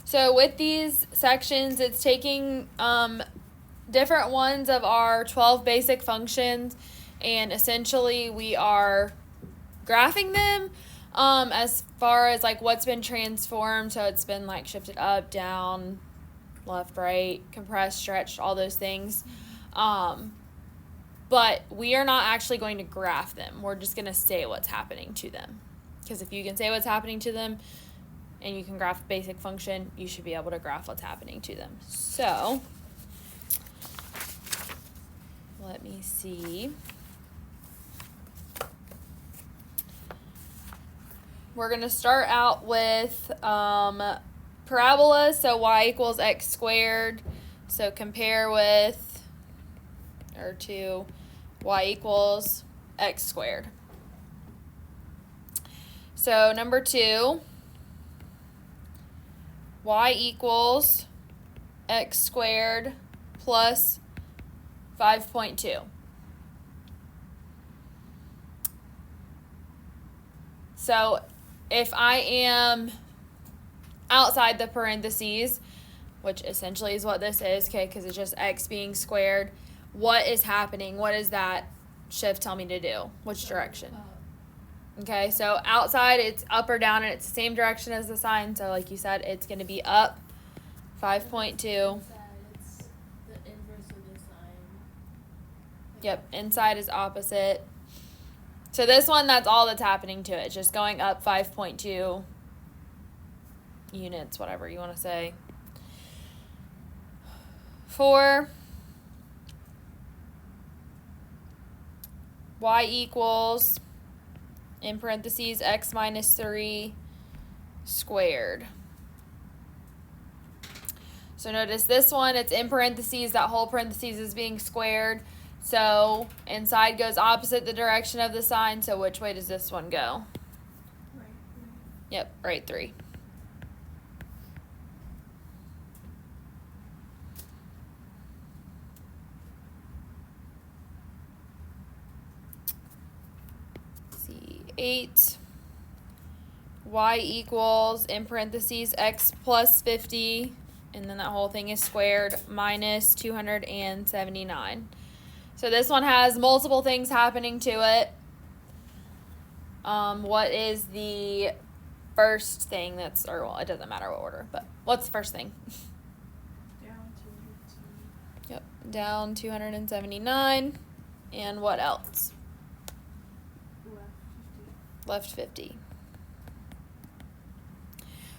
So with these sections, it's taking different ones of our 12 basic functions, and essentially we are graphing them as far as like what's been transformed. So it's been like shifted up, down, left, right, compressed, stretched, all those things. But we are not actually going to graph them. We're just going to say what's happening to them. Because if you can say what's happening to them and you can graph a basic function, you should be able to graph what's happening to them. So, let me see. We're going to start out with parabola, so y equals x squared. So compare with, or to, y equals x squared. So number 2, y equals x squared plus 5.2. So if I am outside the parentheses, which essentially is what this is, okay, because it's just x being squared, what is happening? What does that shift tell me to do? Which direction? Okay, so outside it's up or down, and it's the same direction as the sign. So like you said, it's going to be up 5.2. It's the inverse of the sign. Yep, inside is opposite. So this one, that's all that's happening to it. It's just going up 5.2 units, whatever you want to say. 4, y equals, in parentheses, x minus 3 squared. So notice this one, it's in parentheses, that whole parentheses is being squared. So inside goes opposite the direction of the sign, so which way does this one go? Right. Yep, right 3. See, 8, y equals, in parentheses, x plus 50, and then that whole thing is squared, minus 279. So this one has multiple things happening to it. What is the first thing that's, or well, it doesn't matter what order, but what's the first thing? Down 200. Yep, down 279. And what else? Left 50. Left 50.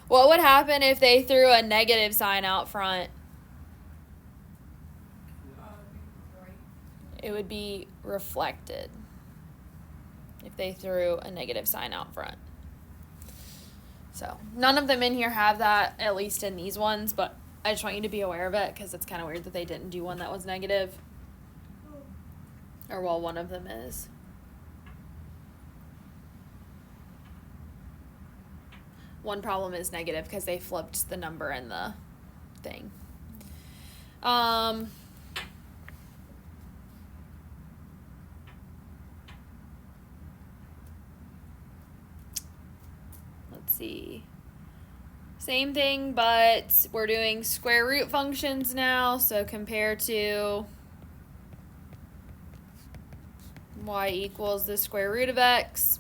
What would happen if they threw a negative sign out front? It would be reflected if they threw a negative sign out front. So none of them in here have that, at least in these ones, but I just want you to be aware of it because it's kind of weird that they didn't do one that was negative. Or well, one of them is. One problem is negative because they flipped the number in the thing. Let's see. Same thing, but we're doing square root functions now. So compare to y equals the square root of x.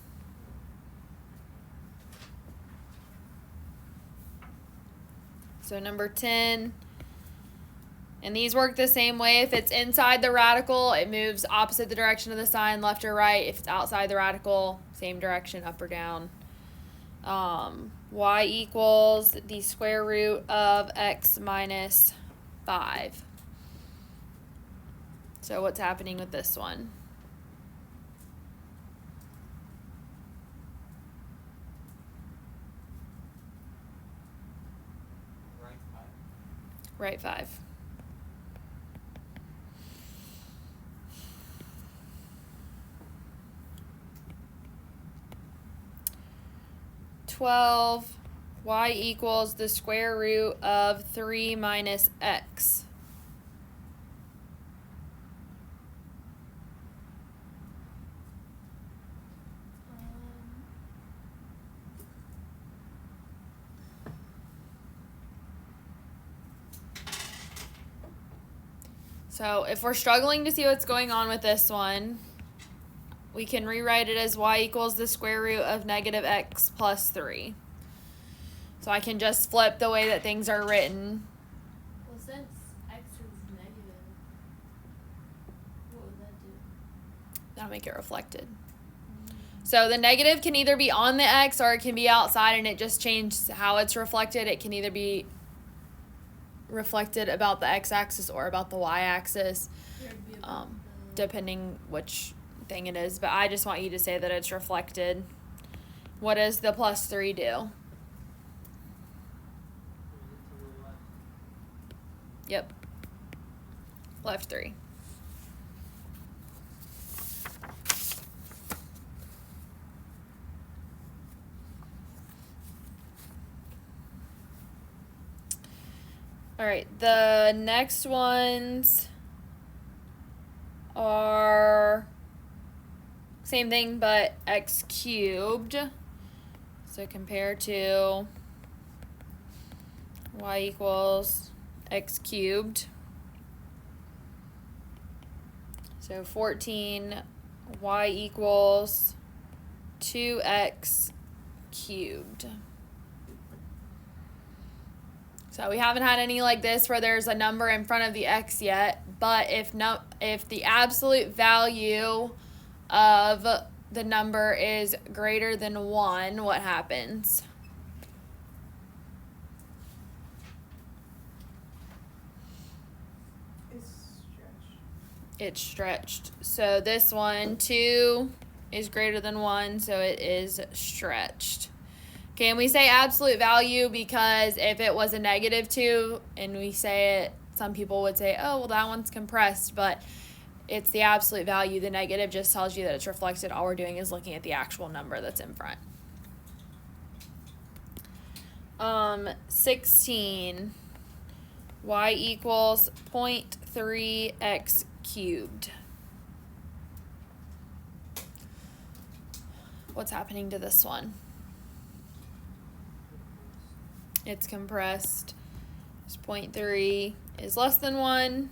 So number 10, and these work the same way. If it's inside the radical, it moves opposite the direction of the sign, left or right. If it's outside the radical, same direction, up or down. Y equals the square root of x minus 5. So what's happening with this one? Right 5. Y equals the square root of 3 minus x. So if we're struggling to see what's going on with this one, we can rewrite it as y equals the square root of negative x plus 3. So I can just flip the way that things are written. Well, since x is negative, what would that do? That'll make it reflected. So the negative can either be on the x or it can be outside, and it just changes how it's reflected. It can either be reflected about the x-axis or about the y-axis, Or it'd be about depending which thing it is. But I just want you to say that it's reflected. What does the plus 3 do? Yep. Left 3. All right, the next ones are same thing but x cubed. So compare to y equals x cubed. So 14 y equals 2x cubed. So we haven't had any like this where there's a number in front of the x yet, but if the absolute value of the number is greater than 1, what happens? It's stretched. So this one, 2 is greater than 1, so it is stretched. Okay, and we say absolute value because if it was a negative 2 and we say it, some people would say, oh, well, that one's compressed, but it's the absolute value. The negative just tells you that it's reflected. All we're doing is looking at the actual number that's in front. 16, y equals 0.3x cubed. What's happening to this one? It's compressed. It's 0.3 is less than 1.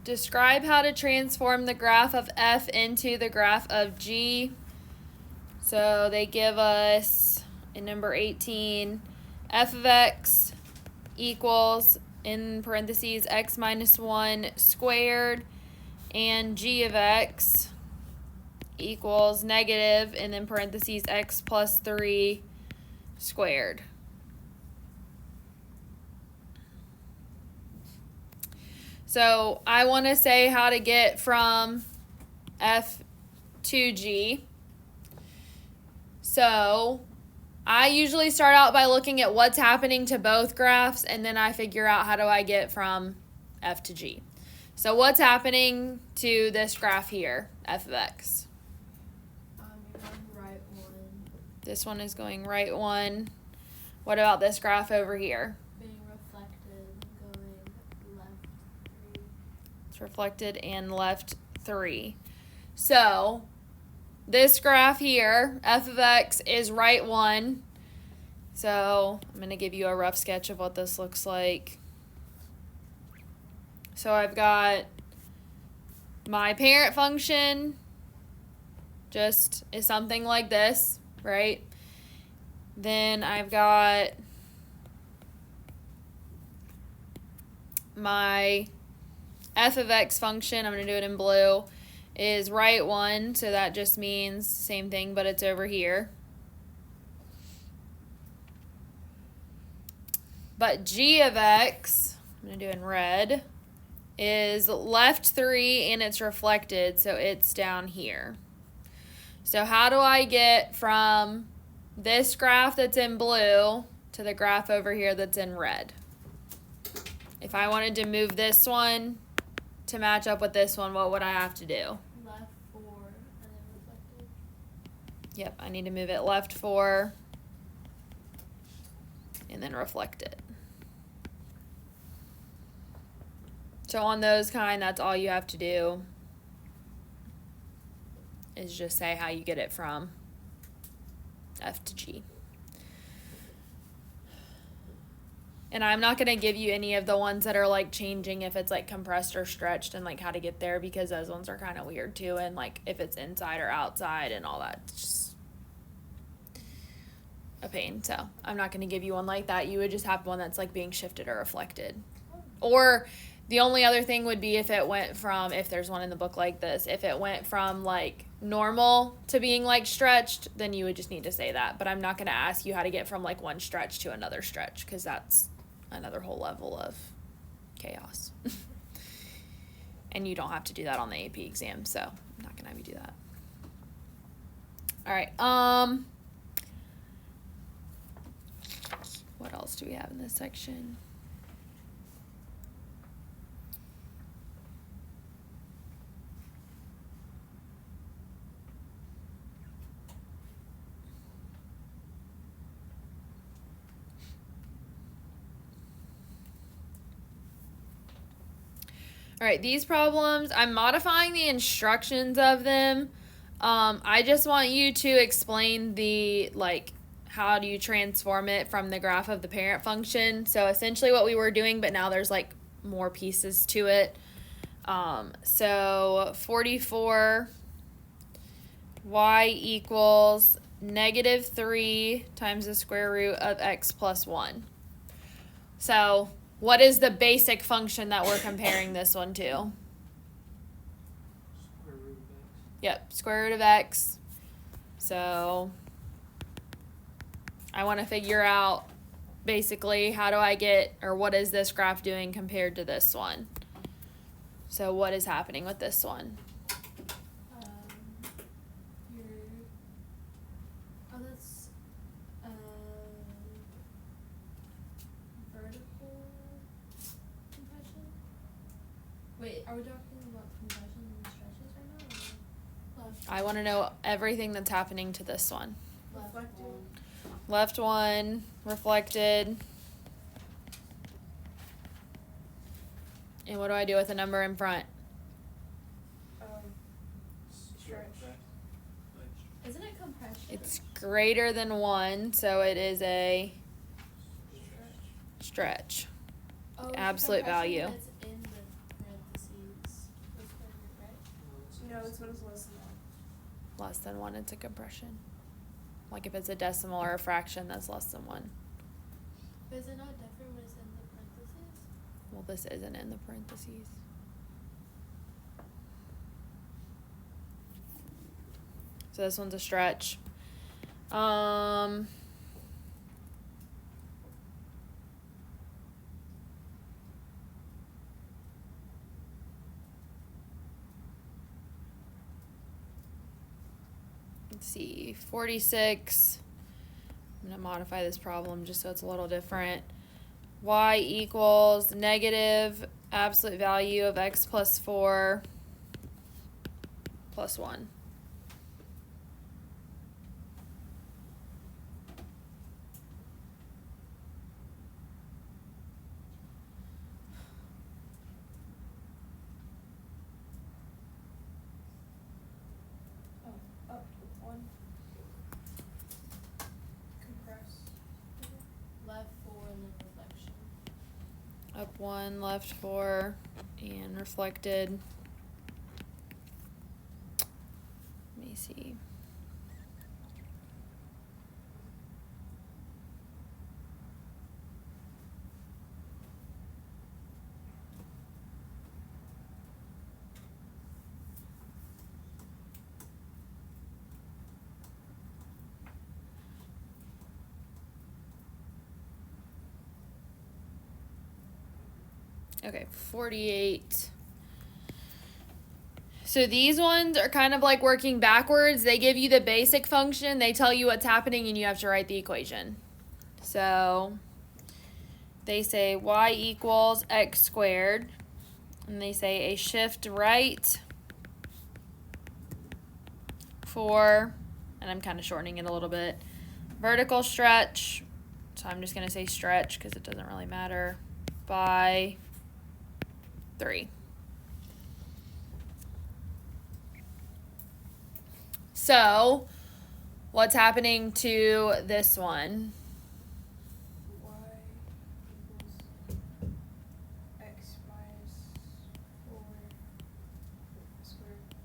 Describe how to transform the graph of f into the graph of g. So they give us in number 18, f of x equals, in parentheses, x minus 1 squared, and g of x equals negative, and then parentheses, x plus 3 squared. So I want to say how to get from f to g. So I usually start out by looking at what's happening to both graphs, and then I figure out how do I get from f to g. So what's happening to this graph here, f of x? You're going right 1. This one is going right 1. What about this graph over here? Being reflected, going left 3. It's reflected and left 3. So this graph here, f of x, is right 1. So I'm going to give you a rough sketch of what this looks like. So I've got my parent function just is something like this, right? Then I've got my f of x function, I'm going to do it in blue, is right 1, so that just means same thing, but it's over here. But g of x, I'm going to do in red, is left 3 and it's reflected, so it's down here. So how do I get from this graph that's in blue to the graph over here that's in red? If I wanted to move this one to match up with this one, what would I have to do? Left 4 and then reflected. Yep, I need to move it left 4 and then reflect it. So on those kind, that's all you have to do is just say how you get it from F to G. And I'm not going to give you any of the ones that are like changing if it's like compressed or stretched and like how to get there, because those ones are kind of weird too. And like if it's inside or outside and all that, it's just a pain. So I'm not going to give you one like that. You would just have one that's like being shifted or reflected. Or the only other thing would be if it went from, if there's one in the book like this, if it went from like normal to being like stretched, then you would just need to say that. But I'm not going to ask you how to get from like one stretch to another stretch, because that's another whole level of chaos. And you don't have to do that on the AP exam, so I'm not going to have you do that. All right. What else do we have in this section? All right, these problems, I'm modifying the instructions of them. I just want you to explain the, like, how do you transform it from the graph of the parent function. So essentially what we were doing, but now there's, like, more pieces to it. So 44, y equals -3 times the square root of x plus 1. So what is the basic function that we're comparing this one to? Square root of x. Yep, square root of x. So I want to figure out basically how do I get, or what is this graph doing compared to this one? So what is happening with this one? That's vertical compression. Wait, are we talking about compression and stretches right now? Or left? I want to know everything that's happening to this one. Reflected. Left one, reflected. And what do I do with the number in front? Stretch. Isn't it compression? It's greater than 1, so it is a stretch. Oh, it's absolute compression value. when it's in the parentheses. That's right? No, it's when it's less than that. Less than 1, it's a compression. Like if it's a decimal or a fraction, that's less than 1. But is it not different when it's in the parentheses? Well, this isn't in the parentheses. So this one's a stretch. Let's see, 46. I'm going to modify this problem just so it's a little different. Y equals negative absolute value of x plus 4 plus 1. Up 1. Compress. Left 4 and then reflection. Up 1, left 4, and reflected. Let me see. Okay, 48. So these ones are kind of like working backwards. They give you the basic function, they tell you what's happening, and you have to write the equation. So they say y equals x squared, and they say a shift right 4, and I'm kind of shortening it a little bit, vertical stretch So I'm just going to say stretch because it doesn't really matter, by 3. So what's happening to this one? Y equals x minus 4 squared.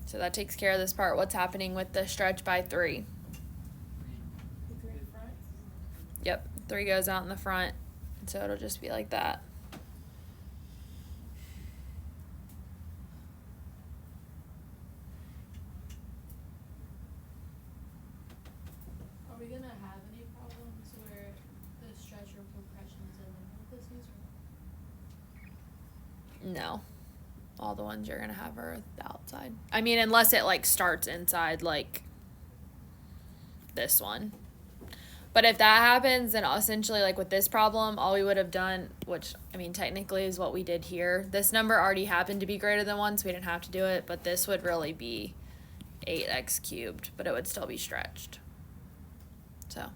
So that takes care of this part. What's happening with the stretch by 3? The 3 in front. Yep, 3 goes out in the front, so it'll just be like that. Are we gonna have any problems where the stretch or compression is in the parentheses or No. All the ones you're going to have are the outside. I mean, unless it, like, starts inside, like this one. But if that happens, then essentially, like, with this problem, all we would have done, which, I mean, technically is what we did here. This number already happened to be greater than 1, so we didn't have to do it. But this would really be 8x cubed, but it would still be stretched. So,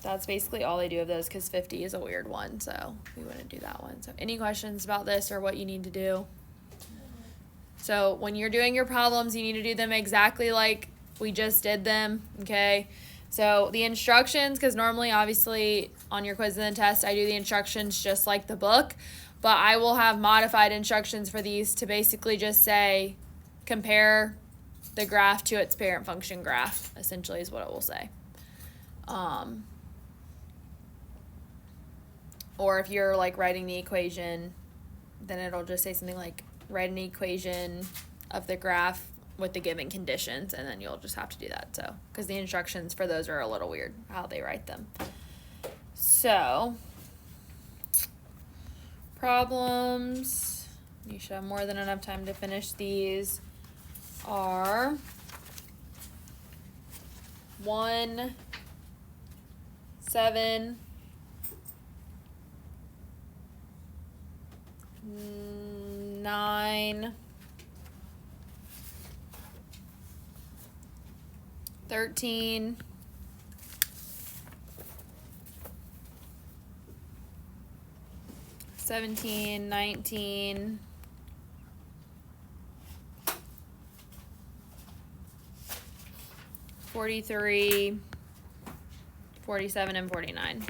that's basically all they do of those, because 50 is a weird one, so we wouldn't do that one. So any questions about this or what you need to do? So when you're doing your problems, you need to do them exactly like we just did them, okay? So the instructions, because normally, obviously, on your quiz and the test, I do the instructions just like the book, but I will have modified instructions for these to basically just say, compare the graph to its parent function graph, essentially is what it will say. Or if you're, like, writing the equation, then it'll just say something like, write an equation of the graph with the given conditions, and then you'll just have to do that. So, because the instructions for those are a little weird, how they write them. So, problems, you should have more than enough time to finish these, are 1, 7, 9, 13, 17, 19, 43, 47, and 49.